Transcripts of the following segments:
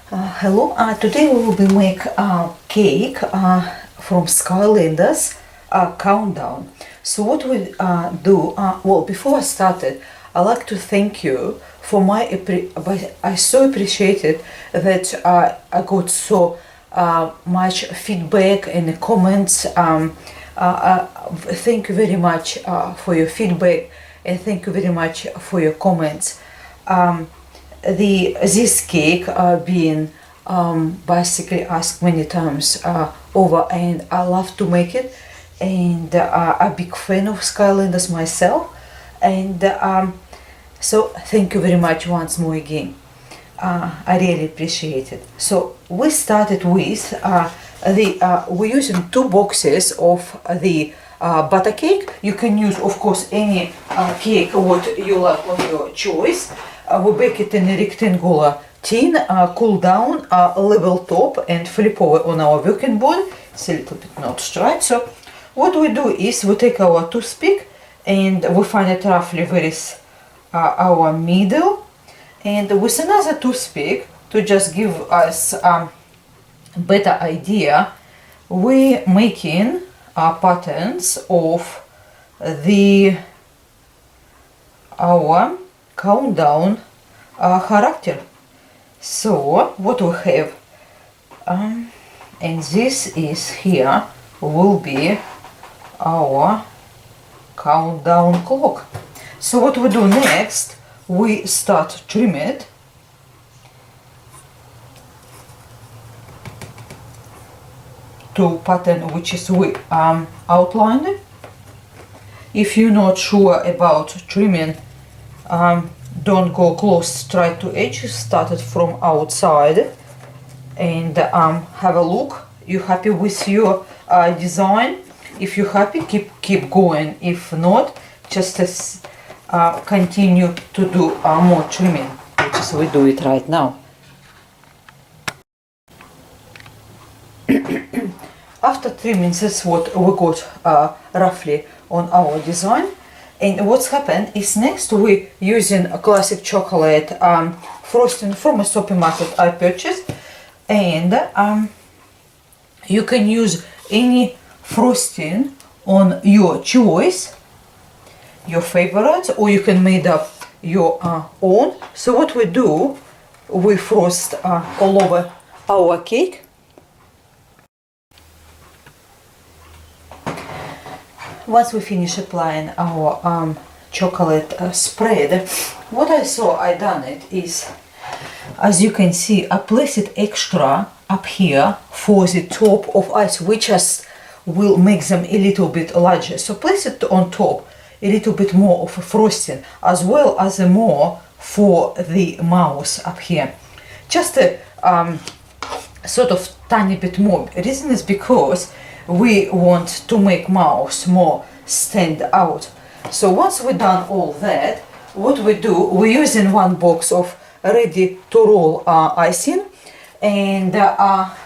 Hello, today we will be make a cake from Skylanders Countdown. So what we do, well, before I started, I like to thank you for I so appreciated that I got so much feedback and comments. Thank you very much for your feedback, and thank you very much for your comments. This cake being basically asked many times over, and I love to make it, and I'm a big fan of Skylanders myself, and so thank you very much once more again. I really appreciate it. So we started with we're using 2 boxes of the butter cake. You can use, of course, any cake what you like on your choice. We bake it in a rectangular tin, cool down, level top, and flip over on our working board. It's a little bit notched, right? So what we do is we take our toothpick and we find it roughly where is our middle, and with another toothpick to just give us better idea, we making patterns of our countdown character. So what we have, and this is here will be our countdown clock. So what we do next, we start trim it to pattern which is we outlined it. If you're not sure about trimming, don't go close, try to edge, start it from outside and have a look. You happy with your design? If you're happy, keep going. If not, just continue to do more trimming, which is we do it right now. After trimming, that's what we got roughly on our design. And what's happened is next we're using a classic chocolate frosting from a supermarket I purchased, and you can use any frosting on your choice, your favorites, or you can make up your own. So what we do, we frost all over our cake. Once we finish applying our chocolate spread, what I done it is, as you can see, I place it extra up here for the top of ice, which just will make them a little bit larger. So place it on top, a little bit more of a frosting, as well as more for the mouse up here. Just a sort of tiny bit more. The reason is because we want to make mouse more stand out. So once we've done all that, what we do, we're using 1 box of ready to roll icing, and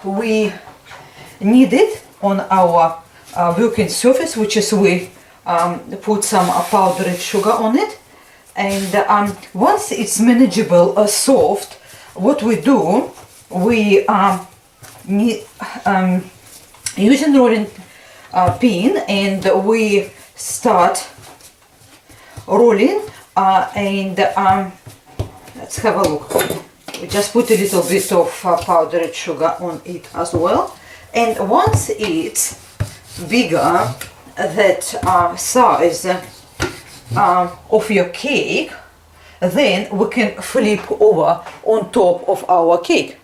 we knead it on our working surface, which is we put some powdered sugar on it, and once it's manageable soft, what we do, we using rolling pin, and we start rolling, and let's have a look. We just put a little bit of powdered sugar on it as well, and once it's bigger that size of your cake, then we can flip over on top of our cake.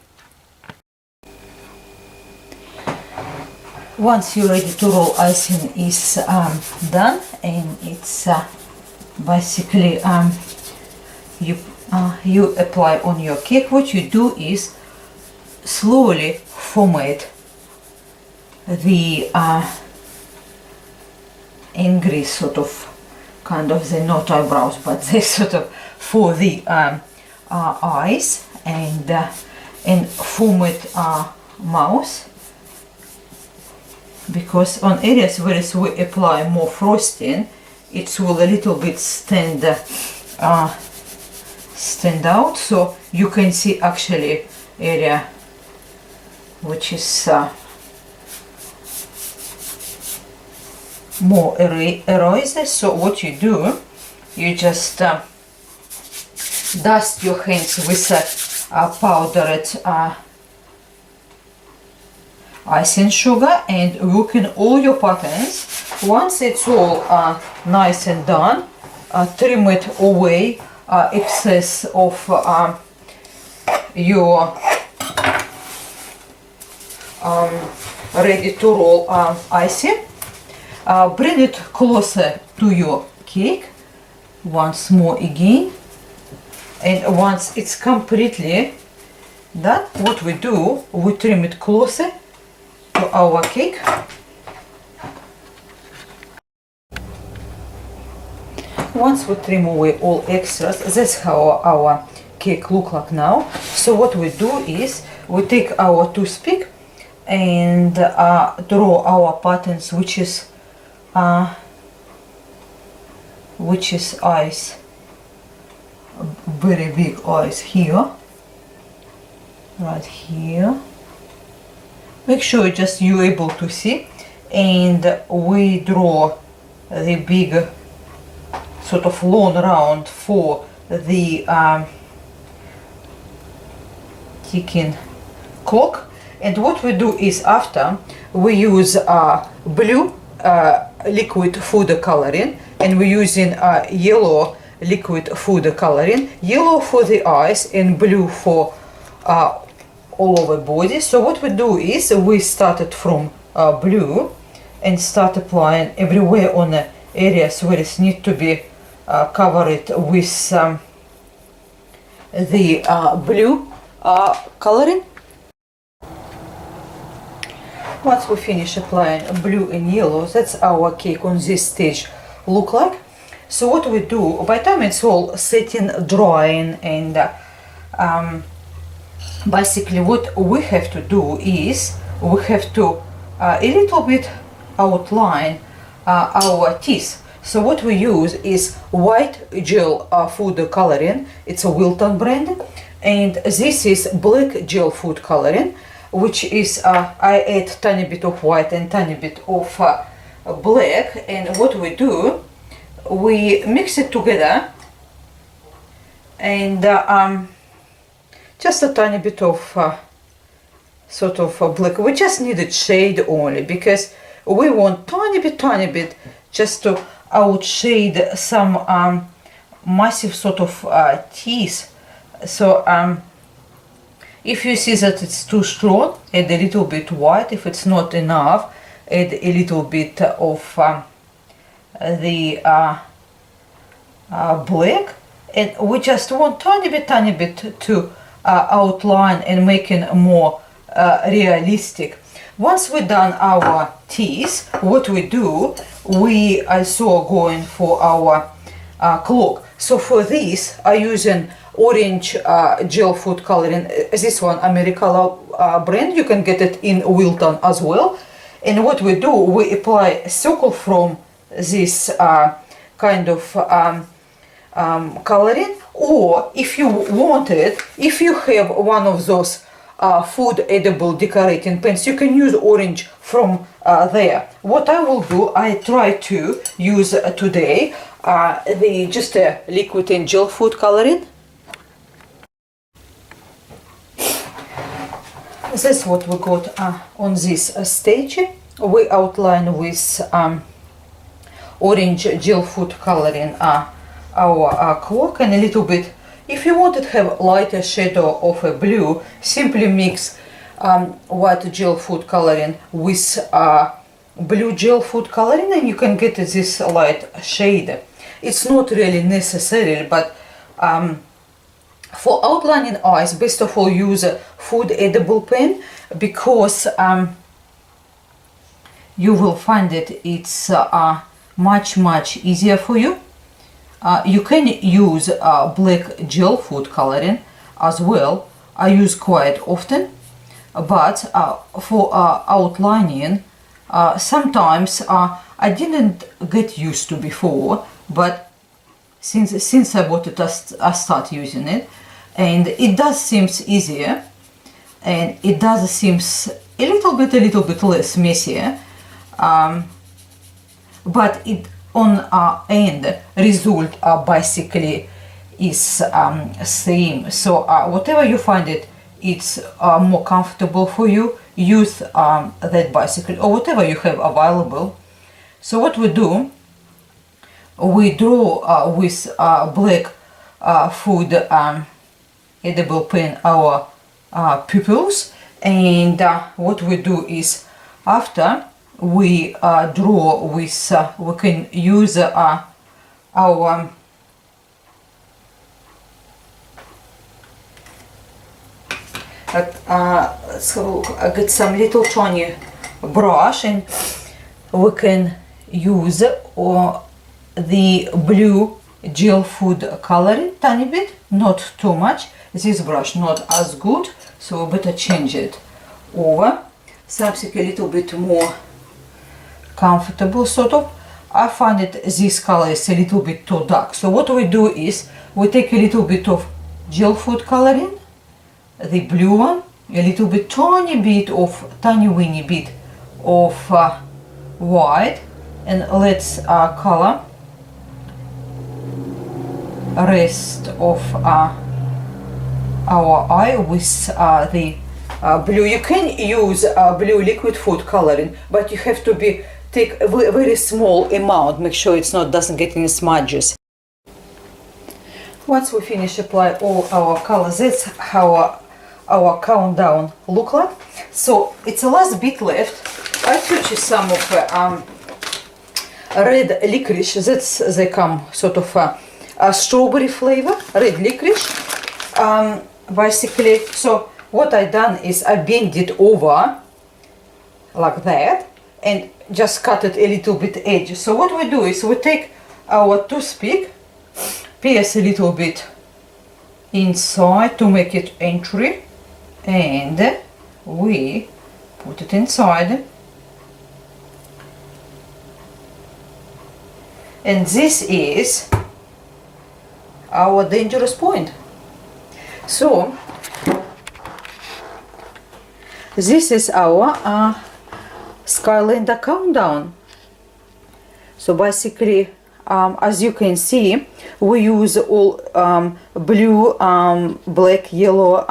Once you're ready to roll, icing is done, and it's basically you apply on your cake. What you do is slowly format the angry sort of kind of the not eyebrows, but they sort of for the eyes, and format mouth, because on areas where we apply more frosting, it will a little bit stand stand out, so you can see actually area which is more eraser. So what you do, you just dust your hands with powdered icing sugar and work in all your patterns. Once it's all nice and done, trim it away excess of your ready to roll icing. Bring it closer to your cake once more again, and once it's completely done, what we do, we trim it closer to our cake. Once we trim away all extras, that's how our cake look like now. So what we do is we take our toothpick and draw our patterns, which is eyes, very big eyes here, right here. Make sure just you're able to see, and we draw the big sort of long round for the ticking clock. And what we do is, after we use blue liquid food coloring, and we're using yellow liquid food coloring, yellow for the eyes and blue for all over body. So what we do is we started from blue and start applying everywhere on the areas where it needs to be covered with the blue coloring. Once we finish applying blue and yellow, that's our cake on this stage look like. So what we do, by the time it's all setting, drying, and basically what we have to do is we have to a little bit outline our teeth. So what we use is white gel food coloring. It's a Wilton brand, and this is black gel food coloring, which is I add tiny bit of white and tiny bit of black. And what we do, we mix it together, and just a tiny bit of sort of black. We just needed shade only, because we want tiny bit just to outshade some massive sort of teeth. So if you see that it's too strong, add a little bit white. If it's not enough, add a little bit of the black. And we just want tiny bit to outline and making more realistic. Once we've done our teeth, what we do, we also going for our cloak. So for this, I'm using orange gel food coloring. This one, AmeriColor brand. You can get it in Wilton as well. And what we do, we apply a circle from this kind of coloring. Or if you want it, if you have one of those food edible decorating pens, you can use orange from there. What I will do, I try to use today just a liquid and gel food coloring. That's what we got on this stage. We outline with orange gel food coloring our cloak, and a little bit, if you want to have lighter shadow of a blue, simply mix white gel food coloring with blue gel food coloring, and you can get this light shade. It's not really necessary, but for outlining eyes, best of all use a food edible pen, because you will find that it's much easier for you. You can use black gel food coloring as well. I use quite often, but for outlining, sometimes I didn't get used to before, but since I bought it, I start using it, and it does seems easier, and it does seems a little bit less messier, but it on end result basically is same. So whatever you find it's more comfortable for you, use that basically, or whatever you have available. So what we do, we draw with black food edible pen our pupils, and what we do is after we draw with we can use our so I get some little tiny brush, and we can use the blue gel food coloring tiny bit, not too much. This brush not as good, so we better change it over something a little bit more comfortable sort of. I find it this color is a little bit too dark, so what we do is we take a little bit of gel food coloring, the blue one, a little bit tiny weeny bit of white, and let's color rest of our eye with the blue. You can use blue liquid food coloring, but you have to take a very small amount, make sure it's not doesn't get any smudges. Once we finish apply all our colors, that's how our countdown look like. So it's the last bit left. I purchased some of red licorice. They come sort of a strawberry flavor, red licorice, basically. So what I done is I bend it over like that and just cut it a little bit edge. So what we do is we take our toothpick, pierce a little bit inside to make it entry, and we put it inside, and this is our dangerous point. So this is our Skylander Countdown. So basically, as you can see, we use all blue, black, yellow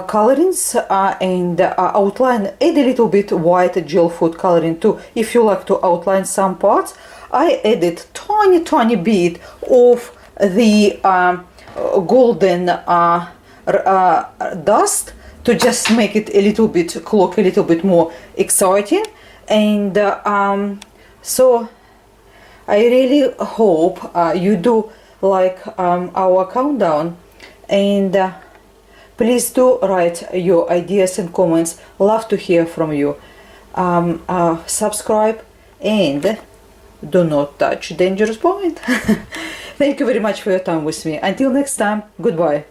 colorings, and outline, add a little bit white gel food coloring too if you like to outline some parts. I added tiny bit of the golden dust to just make it a little bit Cloak a little bit more exciting. And so I really hope you do like our countdown, and please do write your ideas and comments. Love to hear from you. Subscribe and do not touch dangerous point. Thank you very much for your time with me. Until next time, goodbye.